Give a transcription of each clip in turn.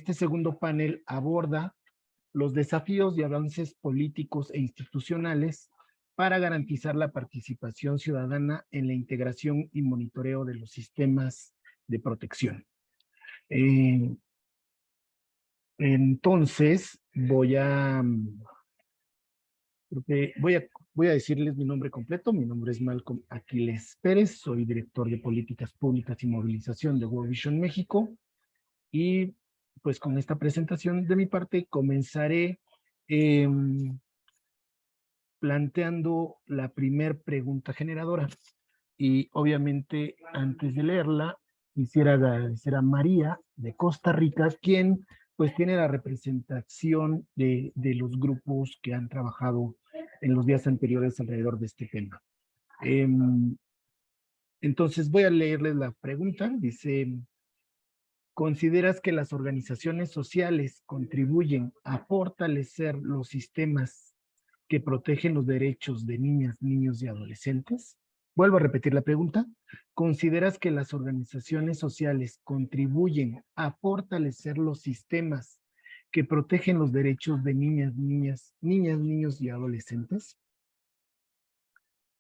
este segundo panel aborda los desafíos y avances políticos e institucionales para garantizar la participación ciudadana en la integración y monitoreo de los sistemas de protección. Entonces, voy a decirles mi nombre completo. Mi nombre es Malcolm Aquiles Pérez, soy director de Políticas Públicas y Movilización de World Vision México. Y pues con esta presentación de mi parte comenzaré planteando la primer pregunta generadora. Y obviamente antes de leerla, quisiera agradecer a María de Costa Rica, quien pues tiene la representación de los grupos que han trabajado en los días anteriores alrededor de este tema. Entonces voy a leerles la pregunta. Dice: ¿consideras que las organizaciones sociales contribuyen a fortalecer los sistemas que protegen los derechos de niñas, niños y adolescentes? Vuelvo a repetir la pregunta. ¿Consideras que las organizaciones sociales contribuyen a fortalecer los sistemas que protegen los derechos de niñas, niños y adolescentes?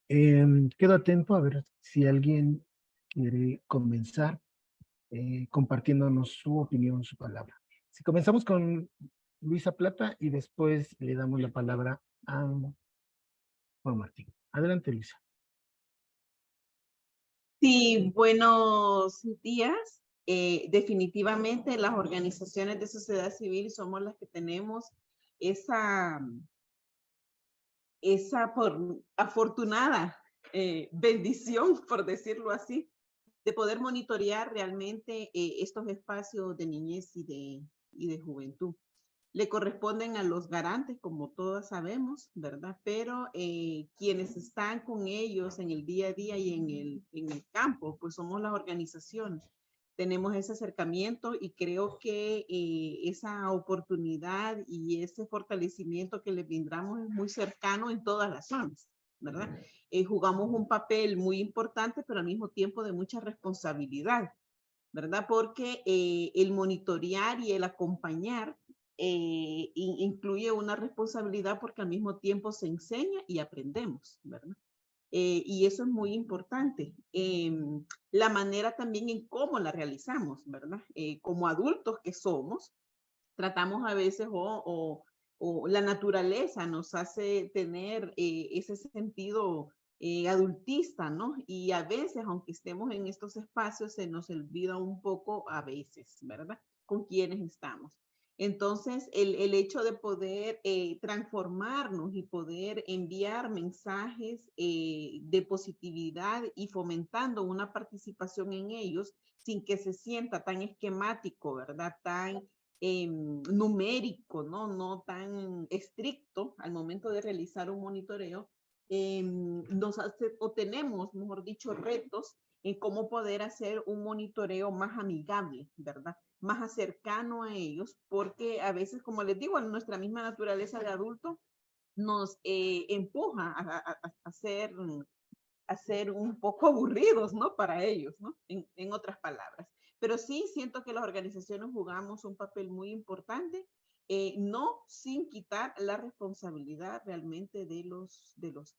Quedo atento a ver si alguien quiere comenzar compartiéndonos su opinión, su palabra. Si comenzamos con Luisa Plata y después le damos la palabra a Juan Martín. Adelante, Luisa. Sí, buenos días. Definitivamente las organizaciones de sociedad civil somos las que tenemos esa afortunada bendición, por decirlo así, de poder monitorear realmente estos espacios de niñez y de juventud. Le corresponden a los garantes, como todos sabemos, ¿verdad? Pero quienes están con ellos en el día a día y en el campo, pues somos las organizaciones. Tenemos ese acercamiento y creo que esa oportunidad y ese fortalecimiento que les brindamos es muy cercano en todas las zonas, ¿verdad? Jugamos un papel muy importante, pero al mismo tiempo de mucha responsabilidad, ¿verdad? Porque el monitorear y el acompañar incluye una responsabilidad porque al mismo tiempo se enseña y aprendemos, ¿verdad? Y eso es muy importante. La manera también en cómo la realizamos, ¿verdad? Como adultos que somos, tratamos a veces o la naturaleza nos hace tener ese sentido adultista, ¿no? Y a veces, aunque estemos en estos espacios, se nos olvida un poco a veces, ¿verdad? Con quienes estamos. Entonces, el hecho de poder transformarnos y poder enviar mensajes de positividad y fomentando una participación en ellos sin que se sienta tan esquemático, ¿verdad? Tan numérico, ¿no? No tan estricto al momento de realizar un monitoreo, nos hace, o tenemos, mejor dicho, retos en cómo poder hacer un monitoreo más amigable, ¿verdad? Más cercano a ellos, porque a veces, como les digo, en nuestra misma naturaleza de adulto nos empuja a ser un poco aburridos, ¿no? Para ellos, ¿no? En otras palabras. Pero sí siento que las organizaciones jugamos un papel muy importante, no sin quitar la responsabilidad realmente de los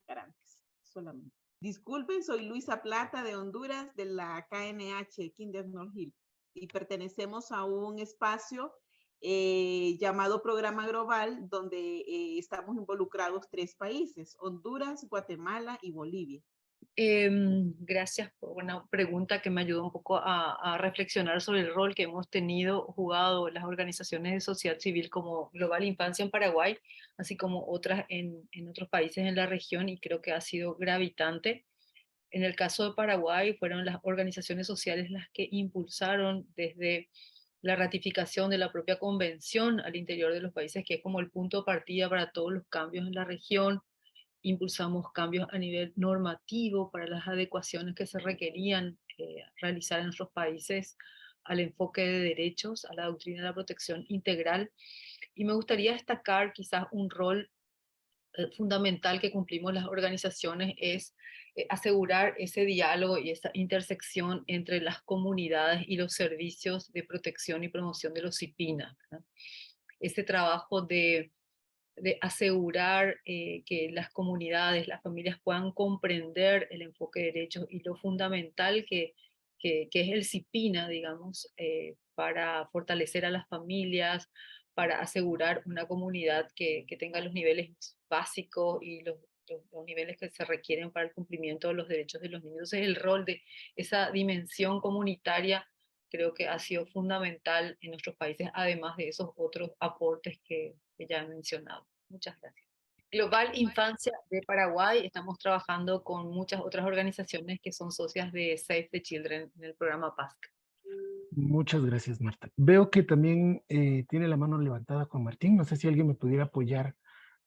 garantes, solamente. Disculpen, soy Luisa Plata de Honduras, de la KNH, Kinder North Hill, y pertenecemos a un espacio llamado Programa Global, donde estamos involucrados 3 países, Honduras, Guatemala y Bolivia. Gracias por una pregunta que me ayudó un poco a reflexionar sobre el rol que hemos jugado las organizaciones de sociedad civil como Global Infancia en Paraguay, así como otras en otros países en la región, y creo que ha sido gravitante. En el caso de Paraguay fueron las organizaciones sociales las que impulsaron desde la ratificación de la propia convención al interior de los países, que es como el punto de partida para todos los cambios en la región. Impulsamos cambios a nivel normativo para las adecuaciones que se requerían realizar en nuestros países al enfoque de derechos, a la doctrina de la protección integral. Y me gustaría destacar quizás un rol fundamental que cumplimos las organizaciones es asegurar ese diálogo y esa intersección entre las comunidades y los servicios de protección y promoción de los CIPINA, ¿verdad? Ese trabajo de asegurar que las comunidades, las familias puedan comprender el enfoque de derechos y lo fundamental que es el CIPINA, digamos, para fortalecer a las familias, para asegurar una comunidad que tenga los niveles básicos y los niveles que se requieren para el cumplimiento de los derechos de los niños. Entonces, el rol de esa dimensión comunitaria creo que ha sido fundamental en nuestros países, además de esos otros aportes que ya he mencionado. Muchas gracias. Global Infancia de Paraguay, estamos trabajando con muchas otras organizaciones que son socias de Save the Children en el programa PASC. Muchas gracias, Marta. Veo que también tiene la mano levantada Juan Martín. No sé si alguien me pudiera apoyar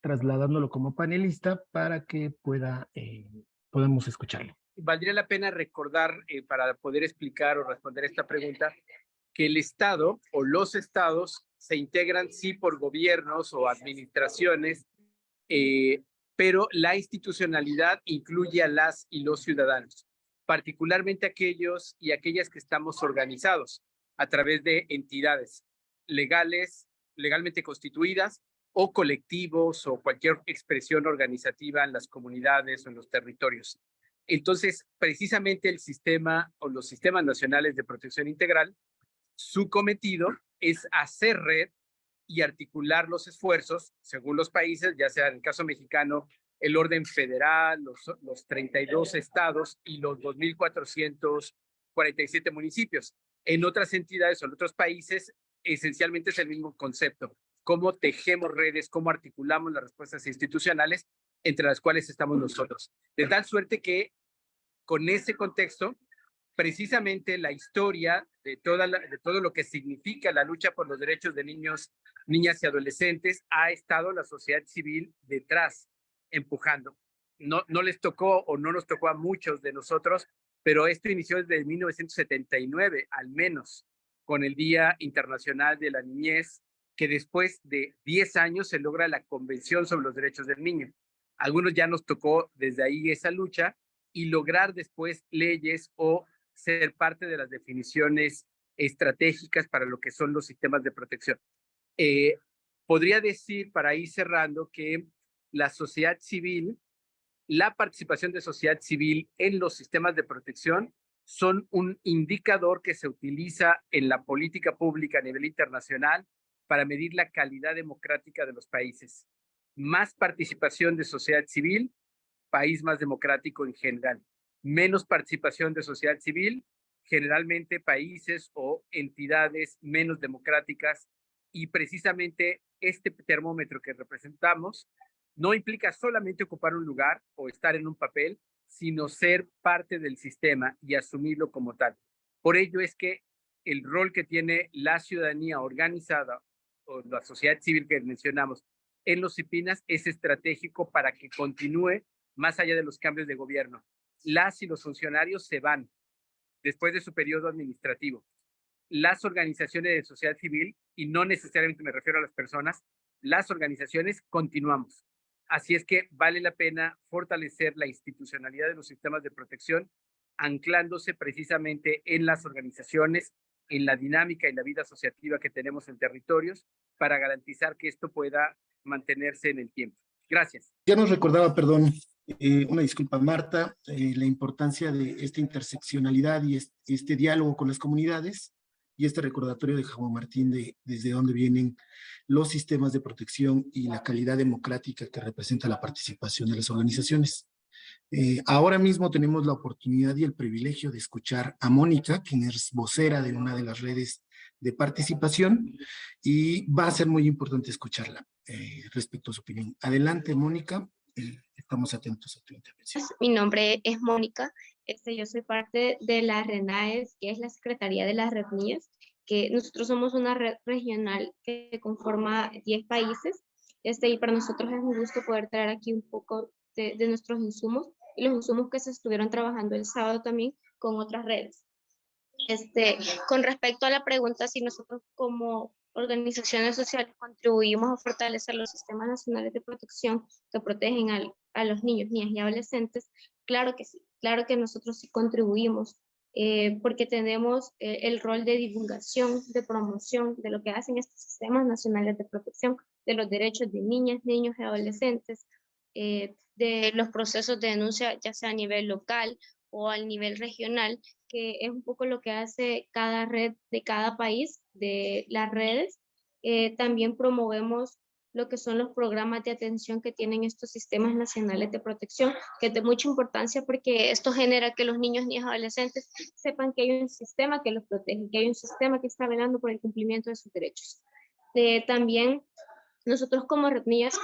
trasladándolo como panelista para que podamos escucharlo. Valdría la pena recordar, para poder explicar o responder esta pregunta, que el Estado o los estados se integran sí por gobiernos o administraciones, pero la institucionalidad incluye a las y los ciudadanos, particularmente aquellos y aquellas que estamos organizados a través de entidades legalmente constituidas o colectivos o cualquier expresión organizativa en las comunidades o en los territorios. Entonces, precisamente el sistema o los sistemas nacionales de protección integral, su cometido es hacer red y articular los esfuerzos según los países, ya sea en el caso mexicano, el orden federal, los 32 estados y los 2.447 municipios. En otras entidades o en otros países, esencialmente es el mismo concepto. Cómo tejemos redes, cómo articulamos las respuestas institucionales entre las cuales estamos nosotros. De tal suerte que con ese contexto, precisamente la historia de todo lo que significa la lucha por los derechos de niños, niñas y adolescentes, ha estado la sociedad civil detrás, empujando. No les tocó o no nos tocó a muchos de nosotros, pero esto inició desde 1979, al menos, con el Día Internacional de la Niñez, que después de 10 años se logra la Convención sobre los Derechos del Niño. Algunos ya nos tocó desde ahí esa lucha y lograr después leyes o ser parte de las definiciones estratégicas para lo que son los sistemas de protección. Podría decir, para ir cerrando, que la sociedad civil, la participación de sociedad civil en los sistemas de protección son un indicador que se utiliza en la política pública a nivel internacional para medir la calidad democrática de los países. Más participación de sociedad civil, país más democrático en general. Menos participación de sociedad civil, generalmente países o entidades menos democráticas, y precisamente este termómetro que representamos no implica solamente ocupar un lugar o estar en un papel, sino ser parte del sistema y asumirlo como tal. Por ello es que el rol que tiene la ciudadanía organizada o la sociedad civil que mencionamos en los CIPINAS es estratégico para que continúe más allá de los cambios de gobierno. Las y los funcionarios se van después de su periodo administrativo. Las organizaciones de sociedad civil, y no necesariamente me refiero a las personas, las organizaciones continuamos. Así es que vale la pena fortalecer la institucionalidad de los sistemas de protección, anclándose precisamente en las organizaciones, en la dinámica y la vida asociativa que tenemos en territorios, para garantizar que esto pueda mantenerse en el tiempo. Gracias. Ya nos recordaba, perdón, una disculpa, Marta, la importancia de esta interseccionalidad y este diálogo con las comunidades, y este recordatorio de Juan Martín de desde dónde vienen los sistemas de protección y la calidad democrática que representa la participación de las organizaciones. Ahora mismo tenemos la oportunidad y el privilegio de escuchar a Mónica, quien es vocera de una de las redes de participación, y va a ser muy importante escucharla respecto a su opinión. Adelante, Mónica, estamos atentos a tu intervención. Mi nombre es Mónica, yo soy parte de la RENAES, que es la Secretaría de las RENIES, que nosotros somos una red regional que conforma 10 países, y para nosotros es un gusto poder traer aquí un poco de nuestros insumos, y los insumos que se estuvieron trabajando el sábado también con otras redes. Con respecto a la pregunta, si nosotros como organizaciones sociales contribuimos a fortalecer los sistemas nacionales de protección que protegen a los niños, niñas y adolescentes, claro que sí, claro que nosotros sí contribuimos, porque tenemos el rol de divulgación, de promoción de lo que hacen estos sistemas nacionales de protección de los derechos de niñas, niños y adolescentes, de los procesos de denuncia, ya sea a nivel local o al nivel regional, que es un poco lo que hace cada red de cada país, de las redes. También promovemos lo que son los programas de atención que tienen estos sistemas nacionales de protección, que es de mucha importancia porque esto genera que los niños y adolescentes sepan que hay un sistema que los protege, que hay un sistema que está velando por el cumplimiento de sus derechos. También nosotros como RedNiñas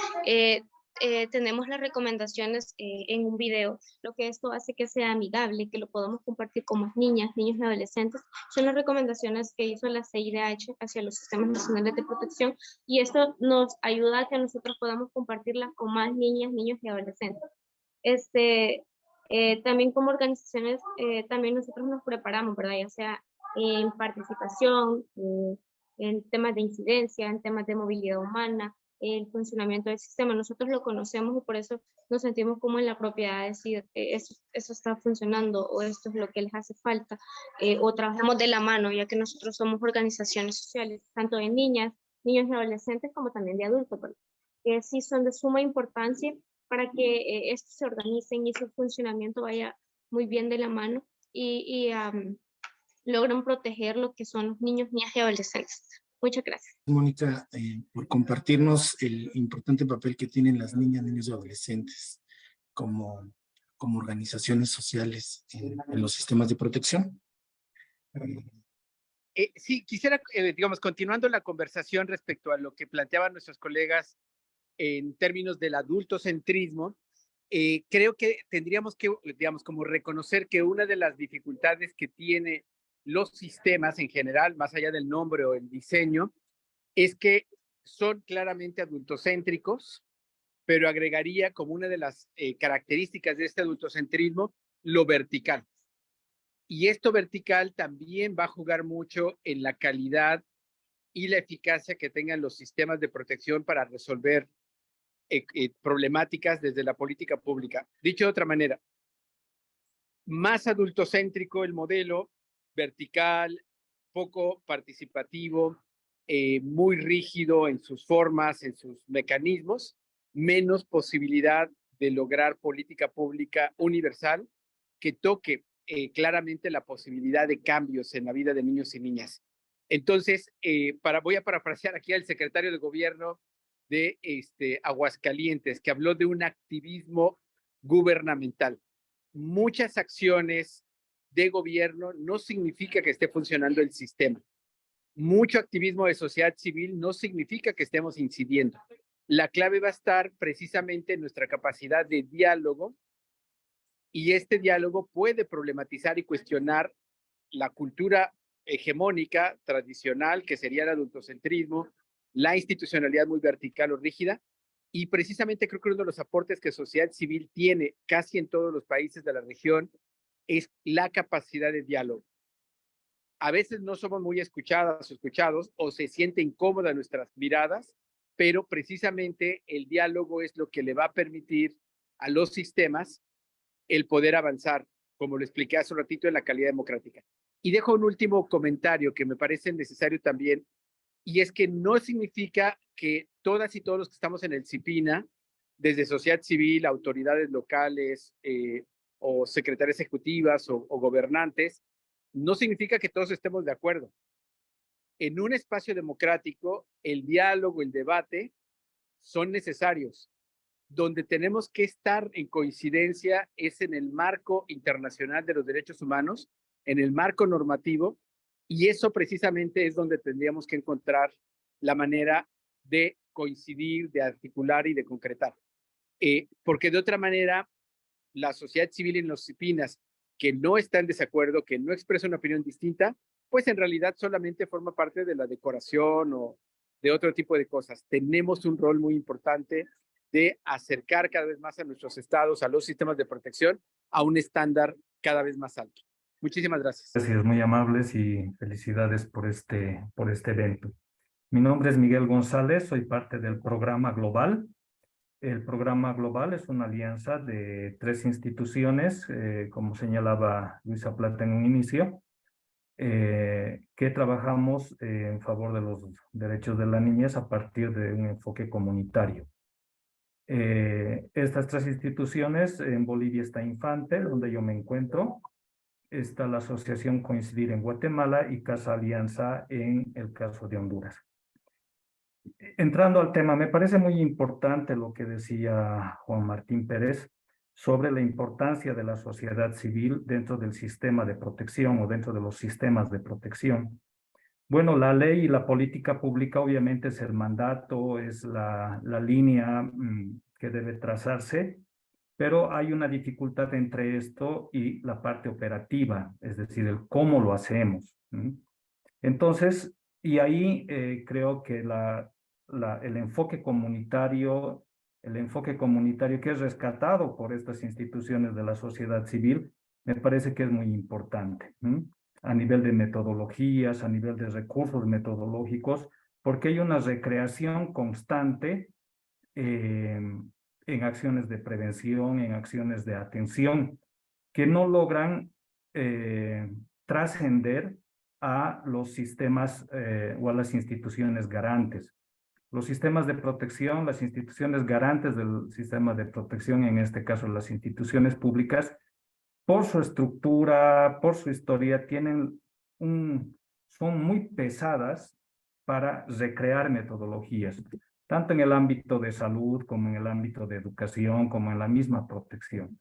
tenemos las recomendaciones en un video. Lo que esto hace que sea amigable, que lo podamos compartir como niñas, niños y adolescentes, son las recomendaciones que hizo la CIDH hacia los sistemas nacionales de protección, y esto nos ayuda a que nosotros podamos compartirlas con más niñas, niños y adolescentes. También como organizaciones, también nosotros nos preparamos, ¿verdad? Ya sea en participación, en temas de incidencia, en temas de movilidad humana, el funcionamiento del sistema. Nosotros lo conocemos y por eso nos sentimos como en la propiedad de decir eso está funcionando o esto es lo que les hace falta, o trabajamos de la mano, ya que nosotros somos organizaciones sociales, tanto de niñas, niños y adolescentes como también de adultos, que sí son de suma importancia para que esto se organicen y su funcionamiento vaya muy bien de la mano y logran proteger lo que son los niños, niñas y adolescentes. Muchas gracias. Mónica, por compartirnos el importante papel que tienen las niñas, niños y adolescentes como organizaciones sociales en los sistemas de protección. Sí, quisiera, digamos, continuando la conversación respecto a lo que planteaban nuestros colegas en términos del adultocentrismo, creo que tendríamos que, digamos, como reconocer que una de las dificultades que tiene los sistemas en general, más allá del nombre o el diseño, es que son claramente adultocéntricos, pero agregaría como una de las características de este adultocentrismo lo vertical. Y esto vertical también va a jugar mucho en la calidad y la eficacia que tengan los sistemas de protección para resolver problemáticas desde la política pública. Dicho de otra manera, más adultocéntrico el modelo, vertical, poco participativo, muy rígido en sus formas, en sus mecanismos, menos posibilidad de lograr política pública universal que toque claramente la posibilidad de cambios en la vida de niños y niñas. Entonces, voy a parafrasear aquí al secretario de gobierno de Aguascalientes, que habló de un activismo gubernamental. Muchas acciones de gobierno no significa que esté funcionando el sistema. Mucho activismo de sociedad civil no significa que estemos incidiendo. La clave va a estar precisamente en nuestra capacidad de diálogo, y este diálogo puede problematizar y cuestionar la cultura hegemónica, tradicional, que sería el adultocentrismo, la institucionalidad muy vertical o rígida, y precisamente creo que uno de los aportes que sociedad civil tiene casi en todos los países de la región es la capacidad de diálogo. A veces no somos muy escuchadas o escuchados, o se siente incómoda nuestras miradas, pero precisamente el diálogo es lo que le va a permitir a los sistemas el poder avanzar, como lo expliqué hace un ratito, en la calidad democrática. Y dejo un último comentario que me parece necesario también, y es que no significa que todas y todos los que estamos en el CIPINA, desde sociedad civil, autoridades locales o secretarias ejecutivas o gobernantes, no significa que todos estemos de acuerdo. En un espacio democrático, el diálogo, el debate son necesarios. Donde tenemos que estar en coincidencia es en el marco internacional de los derechos humanos, en el marco normativo, y eso precisamente es donde tendríamos que encontrar la manera de coincidir, de articular y de concretar. Porque de otra manera, la sociedad civil en los CIPINAS, que no está en desacuerdo, que no expresa una opinión distinta, pues en realidad solamente forma parte de la decoración o de otro tipo de cosas. Tenemos un rol muy importante de acercar cada vez más a nuestros estados, a los sistemas de protección, a un estándar cada vez más alto. Muchísimas gracias. Gracias, muy amables y felicidades por este evento. Mi nombre es Miguel González, soy parte del programa Global. El programa Global es una alianza de 3 instituciones, como señalaba Luisa Plata en un inicio, que trabajamos en favor de los derechos de la niñez a partir de un enfoque comunitario. Estas 3 instituciones, en Bolivia está Infante, donde yo me encuentro, está la Asociación Coincidir en Guatemala y Casa Alianza en el caso de Honduras. Entrando al tema, me parece muy importante lo que decía Juan Martín Pérez sobre la importancia de la sociedad civil dentro del sistema de protección o dentro de los sistemas de protección. Bueno, la ley y la política pública obviamente es el mandato, es la línea que debe trazarse, pero hay una dificultad entre esto y la parte operativa, es decir, el cómo lo hacemos. Entonces, y ahí creo que el enfoque comunitario que es rescatado por estas instituciones de la sociedad civil, me parece que es muy importante, a nivel de metodologías, a nivel de recursos metodológicos, porque hay una recreación constante en acciones de prevención, en acciones de atención, que no logran trascender a los sistemas o a las instituciones garantes. Los sistemas de protección, las instituciones garantes del sistema de protección, en este caso las instituciones públicas, por su estructura, por su historia, son muy pesadas para recrear metodologías, tanto en el ámbito de salud como en el ámbito de educación, como en la misma protección.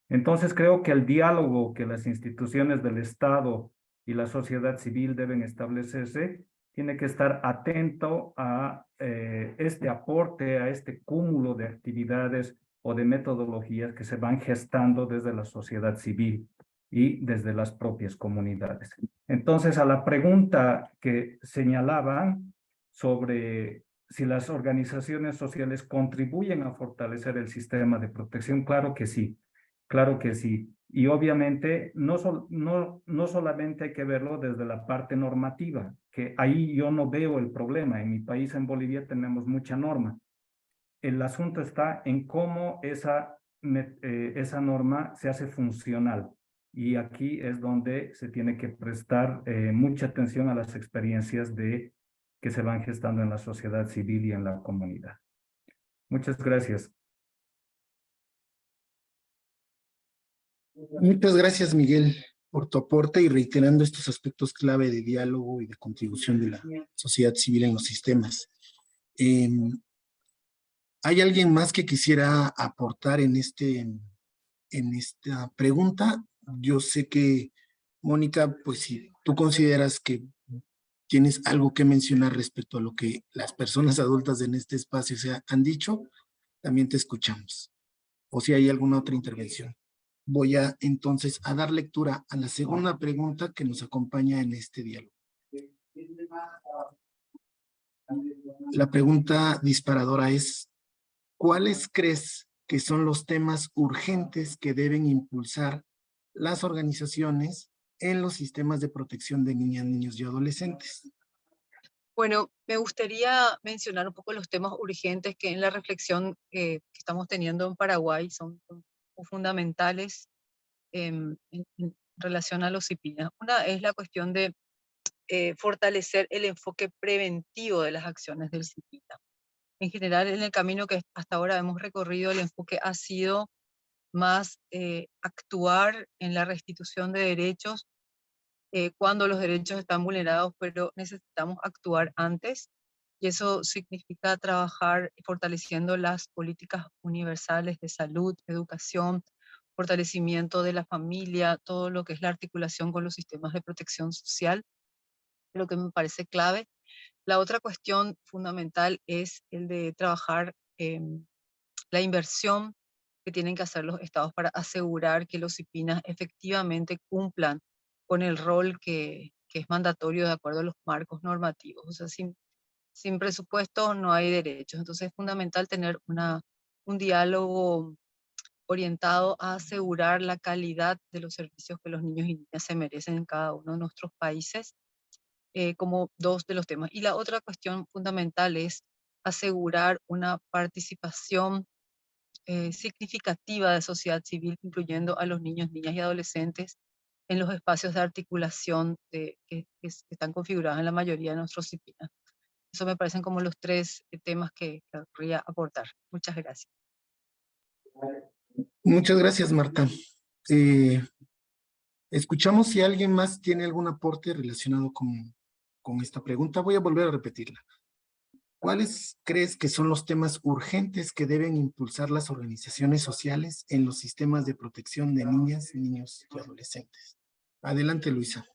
Entonces creo que el diálogo que las instituciones del Estado y la sociedad civil deben establecerse tiene que estar atento a este aporte, a este cúmulo de actividades o de metodologías que se van gestando desde la sociedad civil y desde las propias comunidades. Entonces, a la pregunta que señalaban sobre si las organizaciones sociales contribuyen a fortalecer el sistema de protección, claro que sí. Claro que sí. Y obviamente no solamente hay que verlo desde la parte normativa, que ahí yo no veo el problema. En mi país, en Bolivia, tenemos mucha norma. El asunto está en cómo esa norma se hace funcional. Y aquí es donde se tiene que prestar mucha atención a las experiencias que se van gestando en la sociedad civil y en la comunidad. Muchas gracias. Muchas gracias, Miguel, por tu aporte y reiterando estos aspectos clave de diálogo y de contribución de la sociedad civil en los sistemas. ¿Hay alguien más que quisiera aportar en esta pregunta? Yo sé que, Mónica, pues si tú consideras que tienes algo que mencionar respecto a lo que las personas adultas en este espacio han dicho, también te escuchamos. O si hay alguna otra intervención. Voy entonces a dar lectura a la segunda pregunta que nos acompaña en este diálogo. La pregunta disparadora es, ¿cuáles crees que son los temas urgentes que deben impulsar las organizaciones en los sistemas de protección de niñas, niños y adolescentes? Bueno, me gustaría mencionar un poco los temas urgentes que en la reflexión que estamos teniendo en Paraguay son fundamentales en relación a los CIPINA. Una es la cuestión de fortalecer el enfoque preventivo de las acciones del CIPINA. En general, en el camino que hasta ahora hemos recorrido, el enfoque ha sido más actuar en la restitución de derechos cuando los derechos están vulnerados, pero necesitamos actuar antes. Y eso significa trabajar fortaleciendo las políticas universales de salud, educación, fortalecimiento de la familia, todo lo que es la articulación con los sistemas de protección social, lo que me parece clave. La otra cuestión fundamental es el de trabajar la inversión que tienen que hacer los estados para asegurar que los CIPINAs efectivamente cumplan con el rol que es mandatorio de acuerdo a los marcos normativos. O sea, sin presupuesto no hay derechos. Entonces es fundamental tener un diálogo orientado a asegurar la calidad de los servicios que los niños y niñas se merecen en cada uno de nuestros países. como dos de los temas. Y la otra cuestión fundamental es asegurar una participación significativa de sociedad civil, incluyendo a los niños, niñas y adolescentes en los espacios de articulación que están configurados en la mayoría de nuestras disciplinas. Eso me parecen como los tres temas que querría aportar. Muchas gracias. Muchas gracias, Marta. Escuchamos si alguien más tiene algún aporte relacionado con esta pregunta. Voy a volver a repetirla. ¿Cuáles crees que son los temas urgentes que deben impulsar las organizaciones sociales en los sistemas de protección de niñas, niños y adolescentes? Adelante, Luisa.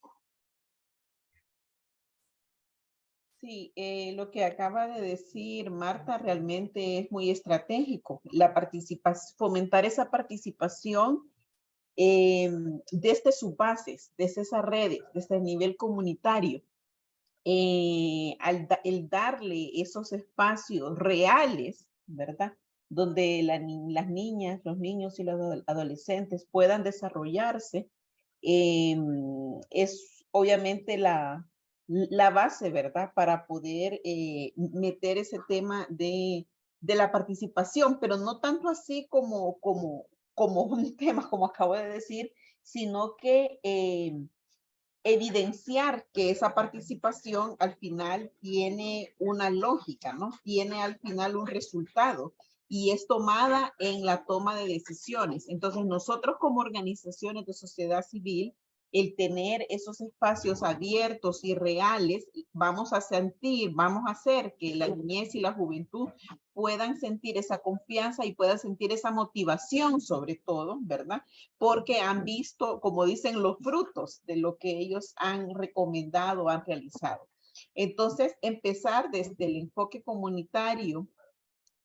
Sí, lo que acaba de decir Marta realmente es muy estratégico. Fomentar esa participación desde sus bases, desde esas redes, desde el nivel comunitario. El darle esos espacios reales, ¿verdad? Donde las niñas, los niños y los adolescentes puedan desarrollarse, es obviamente la base, ¿verdad? Para poder meter ese tema de la participación, pero no tanto así como un tema, como acabo de decir, sino que evidenciar que esa participación al final tiene una lógica, ¿no? Tiene al final un resultado y es tomada en la toma de decisiones. Entonces, nosotros como organizaciones de sociedad civil, el tener esos espacios abiertos y reales, vamos a hacer que la niñez y la juventud puedan sentir esa confianza y puedan sentir esa motivación sobre todo, ¿verdad? Porque han visto, como dicen, los frutos de lo que ellos han recomendado, han realizado. Entonces, empezar desde el enfoque comunitario,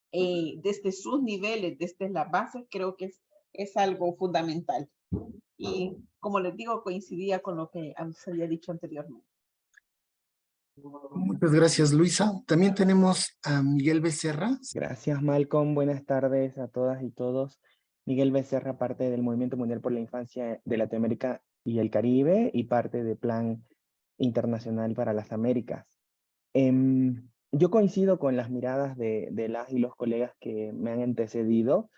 desde sus niveles, desde las bases, creo que es algo fundamental. Y como les digo, coincidía con lo que se había dicho anteriormente. Muchas gracias, Luisa. También tenemos a Miguel Becerra. Gracias, Malcolm. Buenas tardes a todas y todos. Miguel Becerra, parte del Movimiento Mundial por la Infancia de Latinoamérica y el Caribe y parte del Plan Internacional para las Américas. Yo coincido con las miradas de las y los colegas que me han antecedido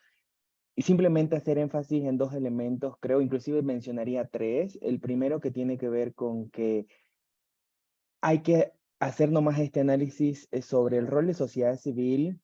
y simplemente hacer énfasis en dos elementos, creo, inclusive mencionaría tres. El primero que tiene que ver con que hay que hacer nomás este análisis sobre el rol de sociedad civil.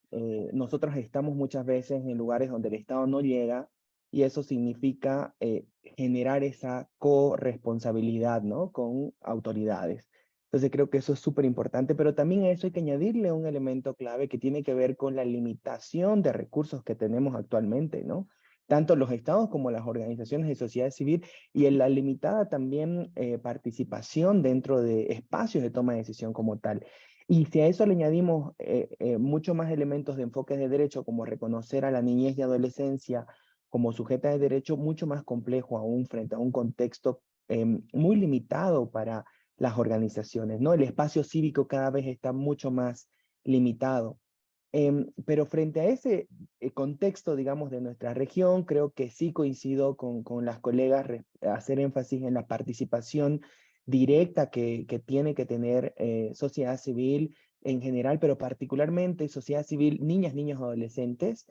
Nosotros estamos muchas veces en lugares donde el Estado no llega y eso significa generar esa corresponsabilidad, ¿no? Con autoridades. Entonces creo que eso es súper importante, pero también a eso hay que añadirle un elemento clave que tiene que ver con la limitación de recursos que tenemos actualmente, ¿no? Tanto los estados como las organizaciones de sociedad civil y en la limitada también participación dentro de espacios de toma de decisión como tal. Y si a eso le añadimos mucho más elementos de enfoques de derecho, como reconocer a la niñez y adolescencia como sujeta de derecho, mucho más complejo aún frente a un contexto muy limitado para las organizaciones, ¿no? El espacio cívico cada vez está mucho más limitado. Pero frente a ese contexto, digamos, de nuestra región, creo que sí coincido con las colegas hacer énfasis en la participación directa que tiene que tener sociedad civil en general, pero particularmente sociedad civil, niñas, niños, adolescentes.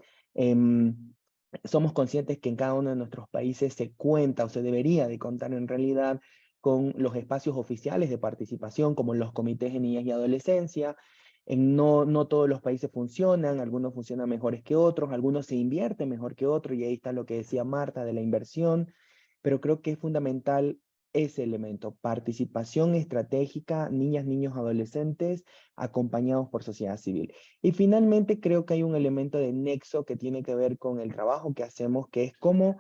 Somos conscientes que en cada uno de nuestros países se cuenta o se debería de contar en realidad con los espacios oficiales de participación, como los comités de niñas y adolescencia. No todos los países funcionan, algunos funcionan mejores que otros, algunos se invierten mejor que otros, y ahí está lo que decía Marta de la inversión, pero creo que es fundamental ese elemento, participación estratégica, niñas, niños, adolescentes, acompañados por sociedad civil. Y finalmente creo que hay un elemento de nexo que tiene que ver con el trabajo que hacemos, que es cómo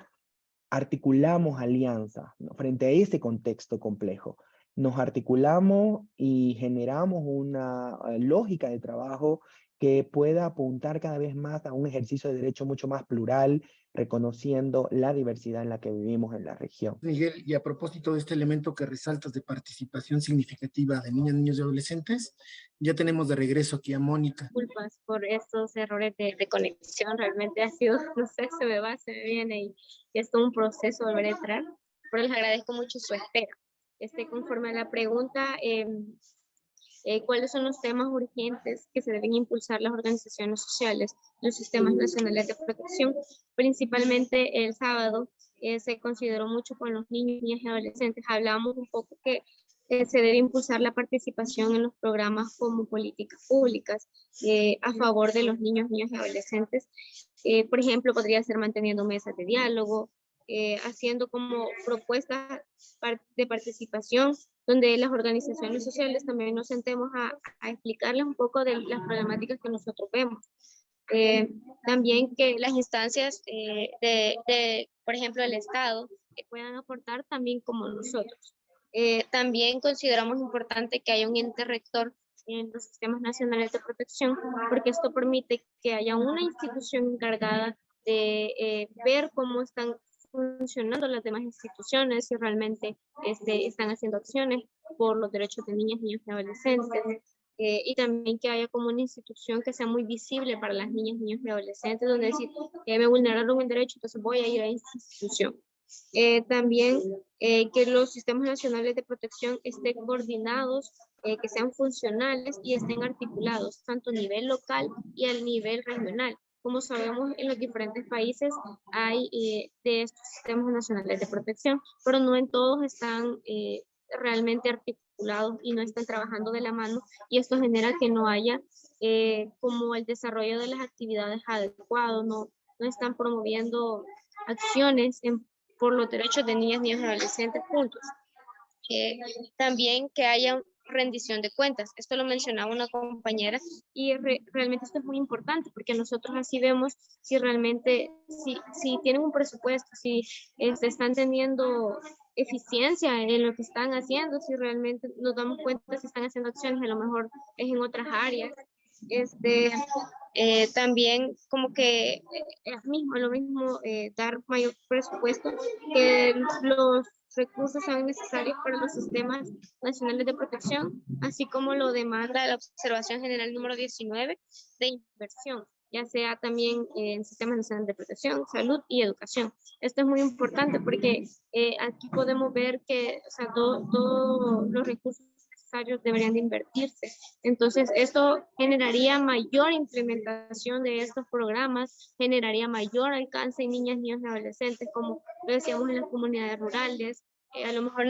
articulamos alianzas, ¿no? Frente a ese contexto complejo. Nos articulamos y generamos una lógica de trabajo que pueda apuntar cada vez más a un ejercicio de derecho mucho más plural, reconociendo la diversidad en la que vivimos en la región. Miguel, y a propósito de este elemento que resaltas de participación significativa de niñas, niños y adolescentes, ya tenemos de regreso aquí a Mónica. Disculpas por estos errores de conexión, realmente ha sido, no sé, se me viene y es todo un proceso volver a entrar, pero les agradezco mucho su espera. Conforme a la pregunta, ¿cuáles son los temas urgentes que se deben impulsar las organizaciones sociales, los sistemas nacionales de protección? Principalmente el sábado se consideró mucho con los niños, niñas y adolescentes. Hablamos un poco que se debe impulsar la participación en los programas como políticas públicas a favor de los niños, niñas y adolescentes. Por ejemplo, podría ser manteniendo mesas de diálogo, haciendo como propuestas de participación, donde las organizaciones sociales también nos sentemos a explicarles un poco de las problemáticas que nosotros vemos. También que las instancias por ejemplo, el Estado, que puedan aportar también como nosotros. También consideramos importante que haya un ente rector en los sistemas nacionales de protección, porque esto permite que haya una institución encargada de ver cómo están funcionando las demás instituciones, si realmente están haciendo acciones por los derechos de niñas, niños y adolescentes. Y también que haya como una institución que sea muy visible para las niñas, niños y adolescentes, donde decir, me vulneraron un derecho, entonces voy a ir a esta institución. También que los sistemas nacionales de protección estén coordinados, que sean funcionales y estén articulados, tanto a nivel local y al nivel regional. Como sabemos, en los diferentes países hay de estos sistemas nacionales de protección, pero no en todos están realmente articulados y no están trabajando de la mano, y esto genera que no haya como el desarrollo de las actividades adecuado, no están promoviendo acciones por los derechos de niñas, niños y adolescentes juntos. También que haya rendición de cuentas. Esto lo mencionaba una compañera y realmente esto es muy importante porque nosotros así vemos si realmente, si tienen un presupuesto, si están teniendo eficiencia en lo que están haciendo, si realmente nos damos cuenta si están haciendo acciones, a lo mejor es en otras áreas. También como que lo mismo dar mayor presupuesto, que los recursos sean necesarios para los sistemas nacionales de protección, así como lo demanda la observación general número 19 de inversión, ya sea también en sistemas nacionales de protección, salud y educación. Esto es muy importante porque aquí podemos ver que todos los recursos necesarios deberían de invertirse. Entonces, esto generaría mayor implementación de estos programas, generaría mayor alcance en niñas, niños y adolescentes, como lo decíamos en las comunidades rurales. A lo mejor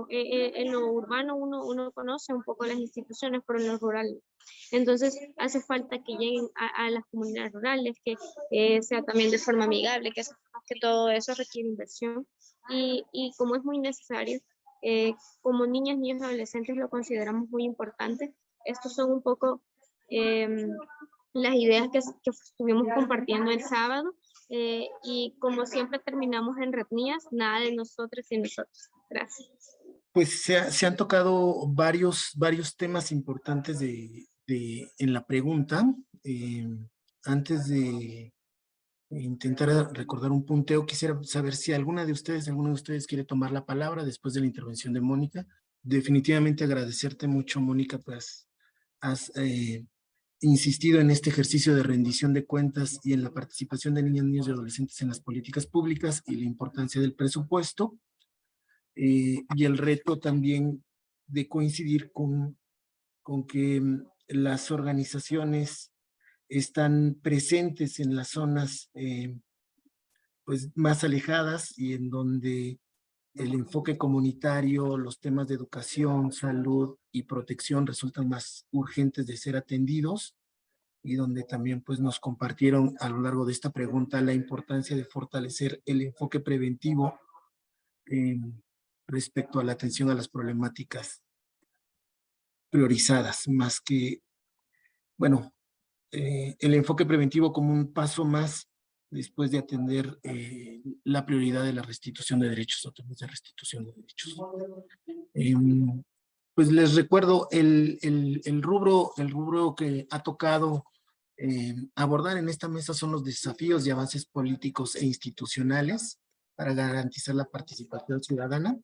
en lo urbano uno conoce un poco las instituciones, pero en lo rural. Entonces, hace falta que lleguen a las comunidades rurales, que sea también de forma amigable, que todo eso requiere inversión. Y como es muy necesario, como niñas, niños y adolescentes lo consideramos muy importante. Estos son un poco las ideas que estuvimos compartiendo el sábado, y como siempre terminamos en retnías, nada de nosotros y nosotros. Gracias. Pues se han tocado varios temas importantes en la pregunta. Antes de intentar recordar un punteo, quisiera saber si alguno de ustedes quiere tomar la palabra después de la intervención de Mónica. Definitivamente agradecerte mucho, Mónica, pues has insistido en este ejercicio de rendición de cuentas y en la participación de niñas, niños y adolescentes en las políticas públicas y la importancia del presupuesto, y el reto también de coincidir con que las organizaciones están presentes en las zonas pues más alejadas y en donde el enfoque comunitario, los temas de educación, salud y protección resultan más urgentes de ser atendidos, y donde también pues nos compartieron a lo largo de esta pregunta la importancia de fortalecer el enfoque preventivo respecto a la atención a las problemáticas priorizadas, más que, bueno, el enfoque preventivo como un paso más después de atender la prioridad de la restitución de derechos o temas de restitución de derechos. Pues les recuerdo el rubro que ha tocado abordar en esta mesa son los desafíos y avances políticos e institucionales para garantizar la participación ciudadana.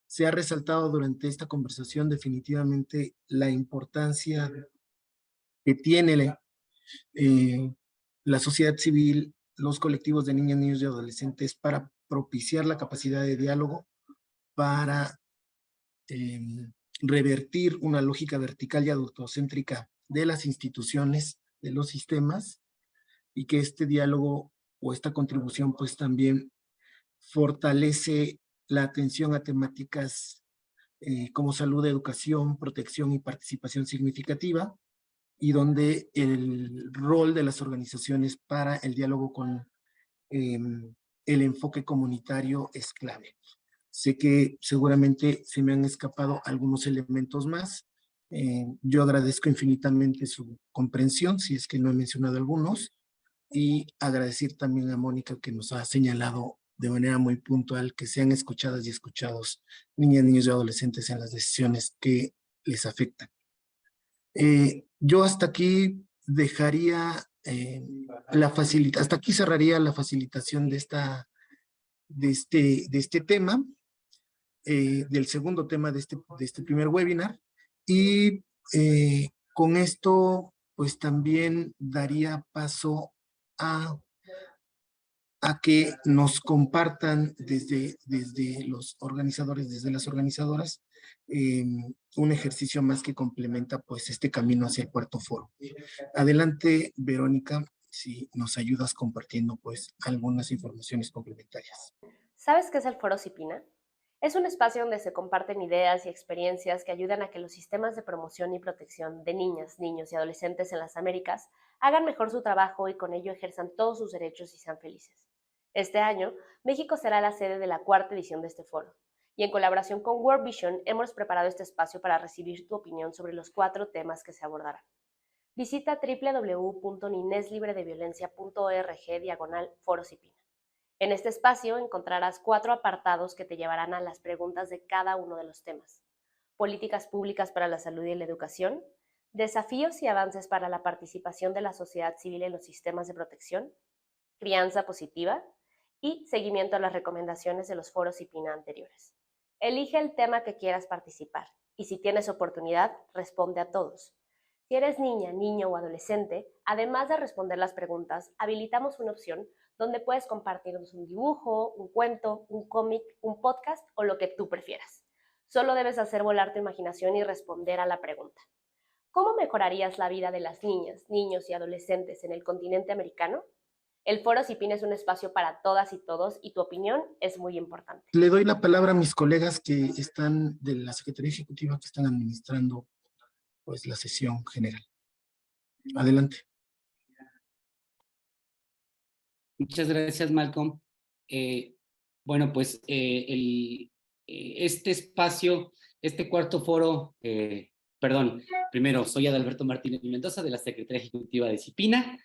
Se ha resaltado durante esta conversación definitivamente la importancia que tiene la sociedad civil, los colectivos de niñas, niños y adolescentes para propiciar la capacidad de diálogo, para revertir una lógica vertical y adultocéntrica de las instituciones, de los sistemas, y que este diálogo o esta contribución pues también fortalece la atención a temáticas como salud, educación, protección y participación significativa, y donde el rol de las organizaciones para el diálogo con el enfoque comunitario es clave. Sé que seguramente se me han escapado algunos elementos más. Yo agradezco infinitamente su comprensión, si es que no he mencionado algunos, y agradecer también a Mónica que nos ha señalado de manera muy puntual que sean escuchadas y escuchados niñas, niños y adolescentes en las decisiones que les afectan. Yo hasta aquí dejaría hasta aquí cerraría la facilitación de este tema, del segundo tema de este primer webinar, y con esto pues también daría paso a que nos compartan desde los organizadores, desde las organizadoras, un ejercicio más que complementa pues este camino hacia el cuarto foro. Adelante, Verónica, si nos ayudas compartiendo pues algunas informaciones complementarias. ¿Sabes qué es el Foro CIPINA? Es un espacio donde se comparten ideas y experiencias que ayudan a que los sistemas de promoción y protección de niñas, niños y adolescentes en las Américas hagan mejor su trabajo y con ello ejerzan todos sus derechos y sean felices. Este año, México será la sede de la 4ª edición de este foro, y en colaboración con World Vision hemos preparado este espacio para recibir tu opinión sobre los 4 temas que se abordarán. Visita www.nineslibredeviolencia.org/Foro CIPINA. En este espacio encontrarás 4 apartados que te llevarán a las preguntas de cada uno de los temas: políticas públicas para la salud y la educación, desafíos y avances para la participación de la sociedad civil en los sistemas de protección, crianza positiva y seguimiento a las recomendaciones de los foros CIPINA anteriores. Elige el tema que quieras participar y si tienes oportunidad, responde a todos. Si eres niña, niño o adolescente, además de responder las preguntas, habilitamos una opción donde puedes compartirnos un dibujo, un cuento, un cómic, un podcast o lo que tú prefieras. Solo debes hacer volar tu imaginación y responder a la pregunta: ¿cómo mejorarías la vida de las niñas, niños y adolescentes en el continente americano? El Foro CIPINA es un espacio para todas y todos y tu opinión es muy importante. Le doy la palabra a mis colegas que están de la Secretaría Ejecutiva, que están administrando pues la sesión general. Adelante. Muchas gracias, Malcolm. Bueno, pues este espacio, este cuarto foro, primero, soy Adalberto Martínez Mendoza de la Secretaría Ejecutiva de CIPINA,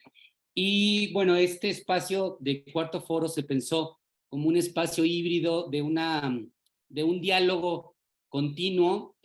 y bueno, este espacio de cuarto foro se pensó como un espacio híbrido de un diálogo continuo.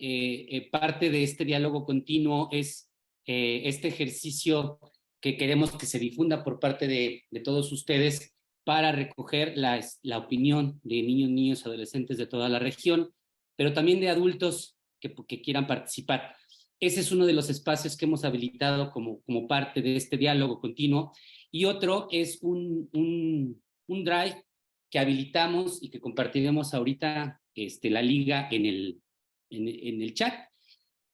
Parte de este diálogo continuo es este ejercicio que queremos que se difunda por parte de todos ustedes para recoger la opinión de niños, adolescentes de toda la región, pero también de adultos que quieran participar. Ese es uno de los espacios que hemos habilitado como parte de este diálogo continuo, y otro es un drive que habilitamos y que compartiremos ahorita la liga en el chat,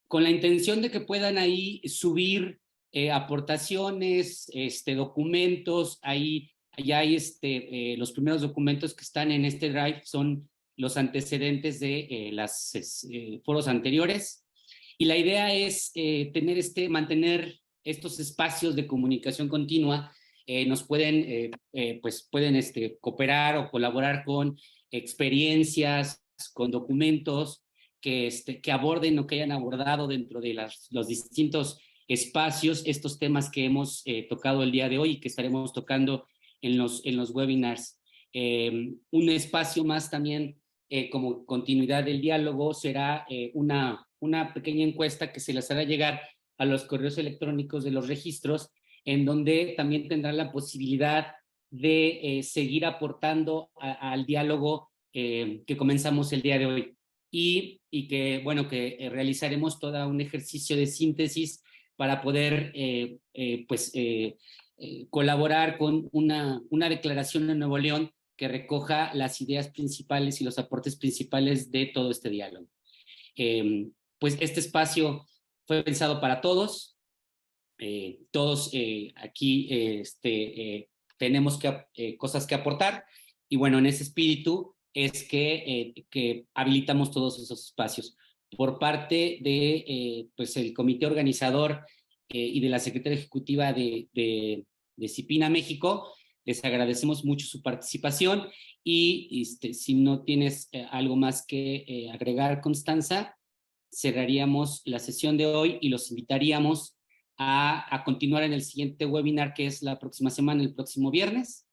con la intención de que puedan ahí subir aportaciones, documentos. Ahí ya hay los primeros documentos que están en este drive son los antecedentes de los foros anteriores, y la idea es mantener estos espacios de comunicación continua. Nos pueden cooperar o colaborar con experiencias, con documentos que aborden o que hayan abordado dentro de los distintos espacios estos temas que hemos tocado el día de hoy y que estaremos tocando en los webinars. Un espacio más también como continuidad del diálogo será una pequeña encuesta que se les hará llegar a los correos electrónicos de los registros, en donde también tendrán la posibilidad de seguir aportando al diálogo que comenzamos el día de hoy, y que realizaremos todo un ejercicio de síntesis para poder colaborar con una declaración en Nuevo León que recoja las ideas principales y los aportes principales de todo este diálogo. Pues este espacio fue pensado para todos. Todos aquí tenemos cosas que aportar, y bueno, en ese espíritu es que habilitamos todos esos espacios. Por parte de pues el comité organizador y de la Secretaría Ejecutiva de CIPINA México, les agradecemos mucho su participación, y si no tienes algo más que agregar, Constanza, cerraríamos la sesión de hoy y los invitaríamos a continuar en el siguiente webinar, que es la próxima semana, el próximo viernes.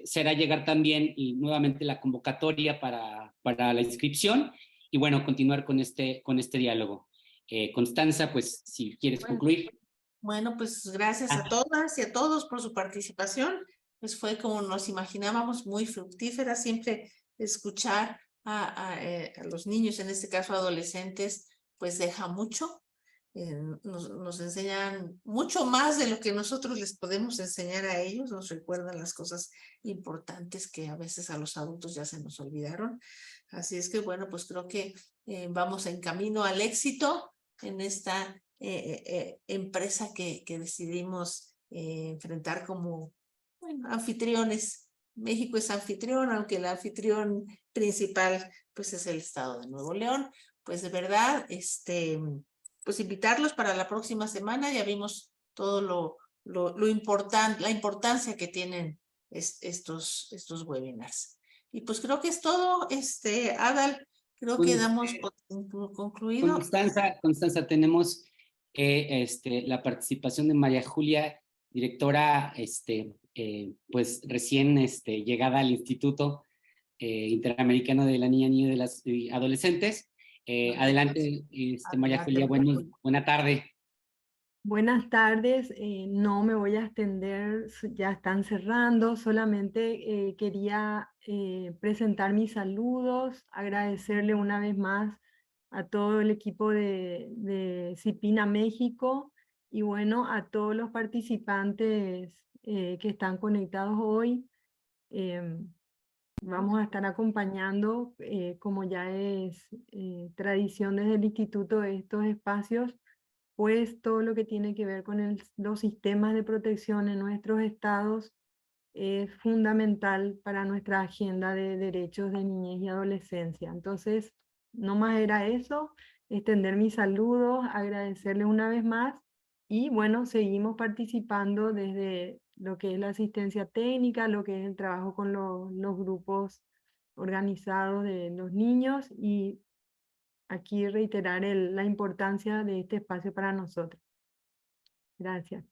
Será llegar también y nuevamente la convocatoria para la inscripción, y bueno, continuar con este diálogo. Constanza, pues si quieres concluir. Bueno, pues gracias a todas y a todos por su participación. Pues fue como nos imaginábamos, muy fructífera. Siempre escuchar a los niños, en este caso adolescentes, pues deja mucho. Nos enseñan mucho más de lo que nosotros les podemos enseñar a ellos. Nos recuerdan las cosas importantes que a veces a los adultos ya se nos olvidaron. Así es que bueno, pues creo que vamos en camino al éxito en esta empresa que decidimos enfrentar como, bueno, anfitriones. México es anfitrión, aunque el anfitrión principal pues es el estado de Nuevo León. Pues de verdad, pues invitarlos para la próxima semana. Ya vimos todo lo importante, la importancia que tienen estos webinars. Y pues creo que es todo, Adal, creo que damos por concluido. Constanza, tenemos la participación de María Julia, directora, pues recién llegada al Instituto Interamericano de la Niña, Niño y de las Adolescentes. Adelante, María Julia, buena tarde. Buenas tardes, no me voy a extender, ya están cerrando, solamente quería presentar mis saludos, agradecerle una vez más a todo el equipo de CIPINA México, y bueno, a todos los participantes que están conectados hoy. Vamos a estar acompañando, como ya es tradición desde el instituto, de estos espacios, pues todo lo que tiene que ver con los sistemas de protección en nuestros estados es fundamental para nuestra agenda de derechos de niñez y adolescencia. Entonces, no más era eso, extender mis saludos, agradecerles una vez más, y bueno, seguimos participando desde lo que es la asistencia técnica, lo que es el trabajo con los grupos organizados de los niños, y aquí reiterar la importancia de este espacio para nosotros. Gracias.